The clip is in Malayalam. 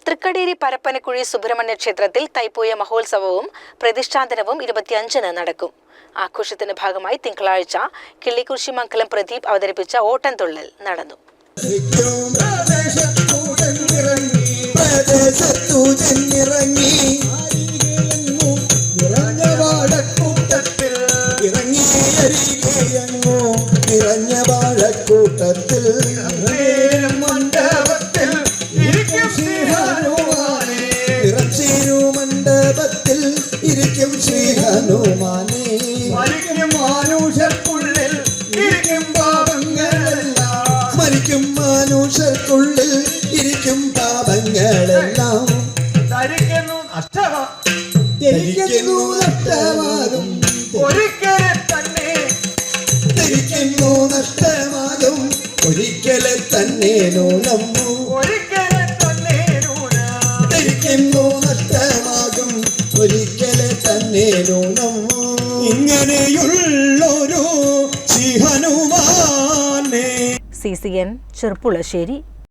തൃക്കടേരി പരപ്പനക്കുഴി സുബ്രഹ്മണ്യ ക്ഷേത്രത്തിൽ തൈപ്പൂയ മഹോത്സവവും പ്രതിഷ്ഠാദിനവും 25-ന് നടക്കും. ആഘോഷത്തിന്റെ ഭാഗമായി തിങ്കളാഴ്ച കിള്ളിക്കുറിശിമംഗലം പ്രദീപ് അവതരിപ്പിച്ച ഓട്ടംതുള്ളൽ നടന്നു. മണ്ഡപത്തിൽ ഇരിക്കും ശ്രീ ഹനുമാനേ, മാനുഷർക്കുള്ളിൽ ഇരിക്കും പാപങ്ങളെല്ലാം, സ്മരിക്കും മാനുഷർക്കുള്ളിൽ ഇരിക്കും പാപങ്ങളെല്ലാം, ധരിക്കുന്നു നഷ്ടമാകും ഒരിക്കലെ തന്നെ, ധരിക്കുന്നു നഷ്ടമാകും ഒരിക്കലെ തന്നെ നൂനം, ഒരിക്കലെ തന്നെ ധരിക്കുന്നു നഷ്ടമാകും ഒരിക്കലെ തന്നെ നൂനം. ഇങ്ങനെയുള്ളൊരു ശ്രീ ഹനുമാനേ. CCN ചെറുപ്പുളശ്ശേരി.